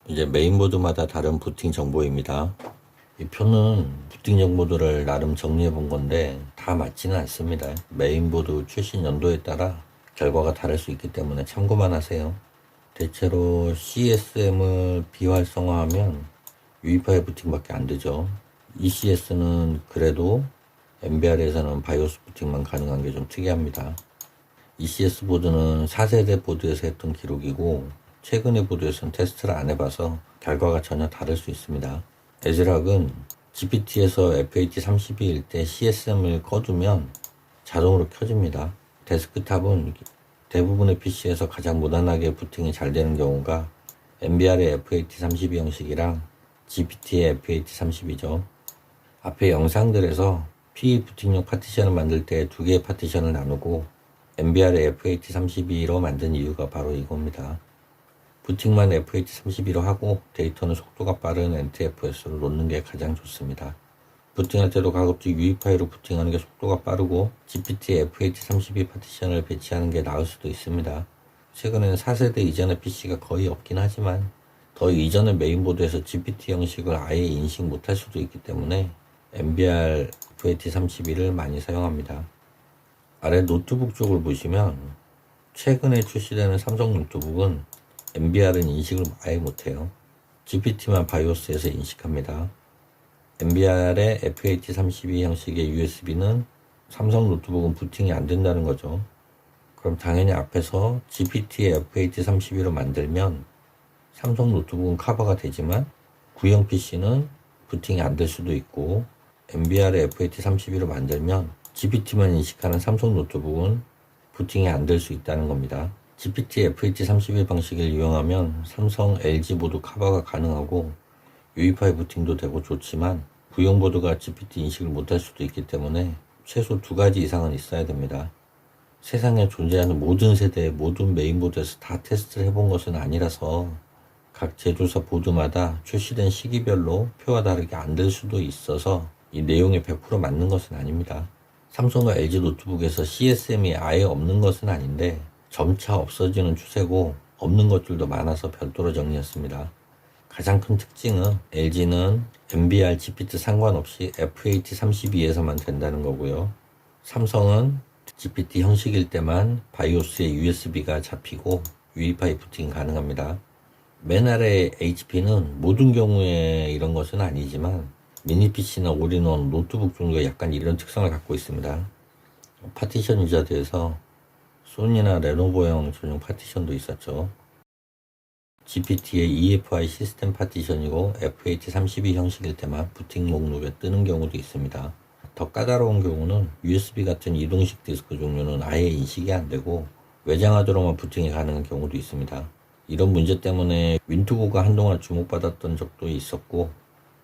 이제 메인보드마다 다른 부팅 정보입니다. 이 표는 부팅 정보들을 나름 정리해 본 건데 다 맞지는 않습니다. 메인보드 출시 연도에 따라 결과가 다를 수 있기 때문에 참고만 하세요. 대체로 CSM을 비활성화하면 UEFI 부팅밖에 안 되죠. ECS는 그래도 MBR에서는 바이오스 부팅만 가능한 게 좀 특이합니다. ECS 보드는 4세대 보드에서 했던 기록이고 최근의 보드에서는 테스트를 안 해봐서 결과가 전혀 다를 수 있습니다. 에즈락은 GPT에서 FAT32일 때 CSM을 꺼두면 자동으로 켜집니다. 데스크탑은 대부분의 PC에서 가장 무난하게 부팅이 잘 되는 경우가 MBR의 FAT32 형식이랑 GPT의 FAT32죠. 앞에 영상들에서 PE 부팅용 파티션을 만들 때 두 개의 파티션을 나누고 MBR의 FAT32로 만든 이유가 바로 이겁니다. 부팅만 FAT32로 하고 데이터는 속도가 빠른 NTFS로 놓는 게 가장 좋습니다. 부팅할 때도 가급적 UEFI로 부팅하는 게 속도가 빠르고 GPT의 FAT32 파티션을 배치하는 게 나을 수도 있습니다. 최근에는 4세대 이전의 PC가 거의 없긴 하지만 더 이전의 메인보드에서 GPT 형식을 아예 인식 못할 수도 있기 때문에 MBR FAT32를 많이 사용합니다. 아래 노트북 쪽을 보시면 최근에 출시되는 삼성 노트북은 MBR은 인식을 아예 못해요. GPT만 바이오스에서 인식합니다. MBR의 FAT32 형식의 USB는 삼성 노트북은 부팅이 안 된다는 거죠. 그럼 당연히 앞에서 GPT의 FAT32로 만들면 삼성 노트북은 커버가 되지만 구형 PC는 부팅이 안 될 수도 있고 MBR의 FAT32로 만들면 GPT만 인식하는 삼성 노트북은 부팅이 안 될 수 있다는 겁니다. GPT FAT32 방식을 이용하면 삼성, LG 모두 커버가 가능하고 UEFI 부팅도 되고 좋지만 구형 보드가 GPT 인식을 못할 수도 있기 때문에 최소 2가지 이상은 있어야 됩니다. 세상에 존재하는 모든 세대의 모든 메인보드에서 다 테스트를 해본 것은 아니라서 각 제조사 보드마다 출시된 시기별로 표와 다르게 안 될 수도 있어서 이 내용이 100% 맞는 것은 아닙니다. 삼성과 LG 노트북에서 CSM이 아예 없는 것은 아닌데 점차 없어지는 추세고 없는 것들도 많아서 별도로 정리했습니다. 가장 큰 특징은 LG는 MBR, GPT 상관없이 FAT32에서만 된다는 거고요. 삼성은 GPT 형식일 때만 바이오스에 USB가 잡히고 UEFI 부팅 가능합니다. 맨 아래 HP는 모든 경우에 이런 것은 아니지만 미니 PC나 올인원, 노트북 정도에 약간 이런 특성을 갖고 있습니다. 파티션 유저드에서 소니나 레노버형 전용 파티션도 있었죠. GPT의 EFI 시스템 파티션이고 FAT32 형식일 때만 부팅 목록에 뜨는 경우도 있습니다. 더 까다로운 경우는 USB 같은 이동식 디스크 종류는 아예 인식이 안 되고 외장하드로만 부팅이 가능한 경우도 있습니다. 이런 문제 때문에 윈투고가 한동안 주목받았던 적도 있었고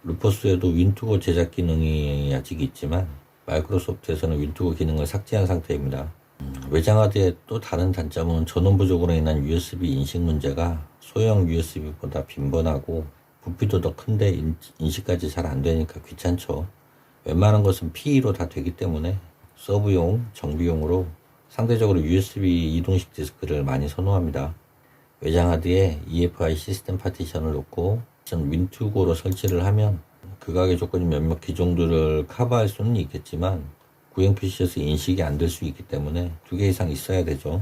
루퍼스에도 윈투고 제작 기능이 아직 있지만 마이크로소프트에서는 윈투고 기능을 삭제한 상태입니다. 외장하드의 또 다른 단점은 전원 부족으로 인한 USB 인식 문제가 소형 USB보다 빈번하고 부피도 더 큰데 인식까지 잘 안 되니까 귀찮죠. 웬만한 것은 PE로 다 되기 때문에 서브용, 정비용으로 상대적으로 USB 이동식 디스크를 많이 선호합니다. 외장하드에 EFI 시스템 파티션을 놓고 윈투고로 설치를 하면 극악의 조건이 몇몇 기종들을 커버할 수는 있겠지만 구형 PC에서 인식이 안 될 수 있기 때문에 2개 이상 있어야 되죠.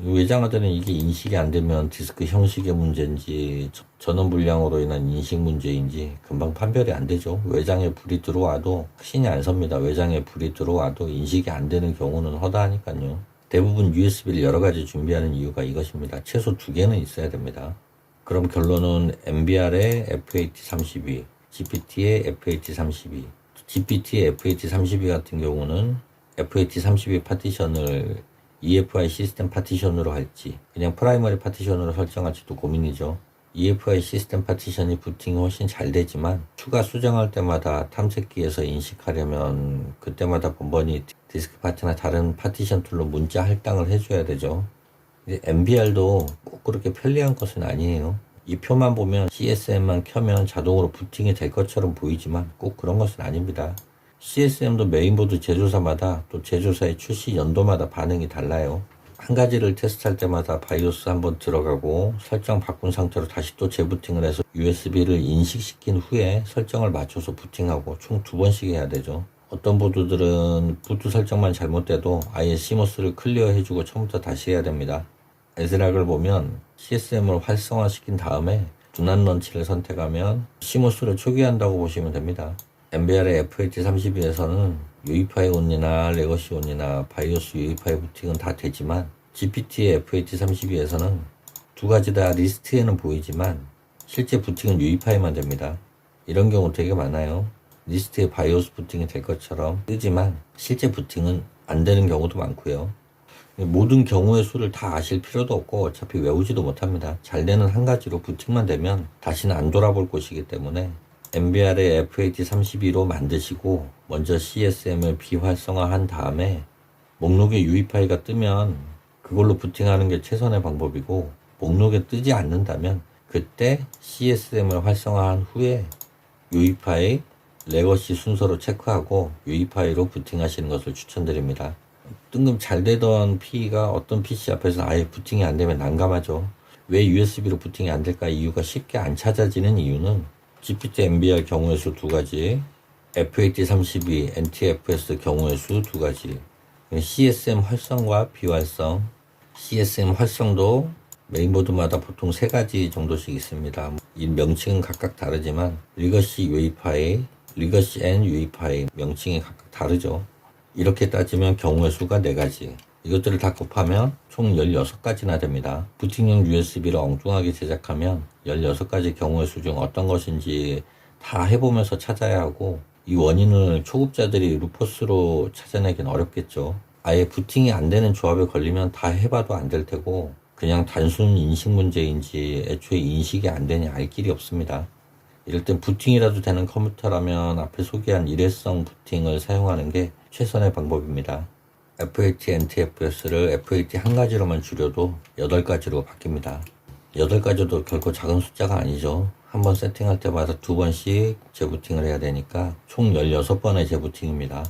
외장하드는 이게 인식이 안 되면 디스크 형식의 문제인지 전원 불량으로 인한 인식 문제인지 금방 판별이 안 되죠. 외장에 불이 들어와도 신이 안 섭니다. 외장에 불이 들어와도 인식이 안 되는 경우는 허다하니까요. 대부분 USB를 여러 가지 준비하는 이유가 이것입니다. 최소 2개는 있어야 됩니다. 그럼 결론은 MBR의 FAT32, GPT의 FAT32, GPT의 FAT32 같은 경우는 FAT32 파티션을 EFI 시스템 파티션으로 할지 그냥 프라이머리 파티션으로 설정할지도 고민이죠. EFI 시스템 파티션이 부팅이 훨씬 잘 되지만 추가 수정할 때마다 탐색기에서 인식하려면 그때마다 번번이 디스크 파트나 다른 파티션 툴로 문자 할당을 해줘야 되죠. MBR도 꼭 그렇게 편리한 것은 아니에요. 이 표만 보면 CSM만 켜면 자동으로 부팅이 될 것처럼 보이지만 꼭 그런 것은 아닙니다. CSM도 메인보드 제조사마다 또 제조사의 출시 연도마다 반응이 달라요. 한 가지를 테스트할 때마다 바이오스 한번 들어가고 설정 바꾼 상태로 다시 또 재부팅을 해서 USB를 인식시킨 후에 설정을 맞춰서 부팅하고 총 2번씩 해야 되죠. 어떤 보드들은 부트 설정만 잘못돼도 아예 CMOS를 클리어 해주고 처음부터 다시 해야 됩니다. 에즈락을 보면 CSM을 활성화시킨 다음에 두난 런치를 선택하면 CMOS를 초기화한다고 보시면 됩니다. 엔비알의 FAT32에서는 UEFI 온이나 레거시 온이나 바이오스 UEFI 부팅은 다 되지만 GPT의 FAT32에서는 두 가지 다 리스트에는 보이지만 실제 부팅은 UEFI만 됩니다. 이런 경우 되게 많아요. 리스트에 바이오스 부팅이 될 것처럼 뜨지만 실제 부팅은 안 되는 경우도 많고요. 모든 경우의 수를 다 아실 필요도 없고 어차피 외우지도 못합니다. 잘 되는 한 가지로 부팅만 되면 다시는 안 돌아볼 것이기 때문에 NVR의 FAT32로 만드시고 먼저 CSM을 비활성화한 다음에 목록에 UEFI가 뜨면 그걸로 부팅하는 게 최선의 방법이고 목록에 뜨지 않는다면 그때 CSM을 활성화한 후에 UEFI, 레거시 순서로 체크하고 UEFI로 부팅하시는 것을 추천드립니다. 뜬금 잘 되던 PE가 어떤 PC 앞에서 아예 부팅이 안 되면 난감하죠. 왜 USB로 부팅이 안 될까 이유가 쉽게 안 찾아지는 이유는 GPT NVR 경우의 수 2가지, FAT32 NTFS 경우의 수 2가지, CSM 활성과 비활성, CSM 활성도 메인보드마다 보통 3가지 정도씩 있습니다. 이 명칭은 각각 다르지만 리거시 UEFI, 리거시 N UEFI 명칭이 각각 다르죠. 이렇게 따지면 경우의 수가 4가지. 이것들을 다 곱하면 총 16가지나 됩니다. 부팅용 USB를 엉뚱하게 제작하면 16가지 경우의 수 중 어떤 것인지 다 해보면서 찾아야 하고 이 원인을 초급자들이 루퍼스로 찾아내긴 어렵겠죠. 아예 부팅이 안 되는 조합에 걸리면 다 해봐도 안 될 테고 그냥 단순 인식 문제인지 애초에 인식이 안 되니 알 길이 없습니다. 이럴 땐 부팅이라도 되는 컴퓨터라면 앞에 소개한 일회성 부팅을 사용하는 게 최선의 방법입니다. FAT, NTFS를 FAT 한 가지로만 줄여도 8가지로 바뀝니다. 8가지도 결코 작은 숫자가 아니죠. 한번 세팅할 때마다 2번씩 재부팅을 해야 되니까 총 16번의 재부팅입니다.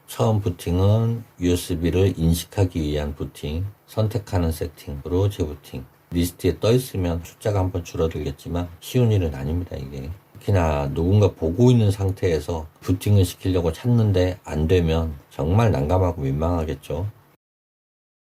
처음 부팅은 USB를 인식하기 위한 부팅, 선택하는 세팅으로 재부팅. 리스트에 떠 있으면 숫자가 한번 줄어들겠지만 쉬운 일은 아닙니다, 이게. 특히나 누군가 보고 있는 상태에서 부팅을 시키려고 찾는데 안 되면 정말 난감하고 민망하겠죠.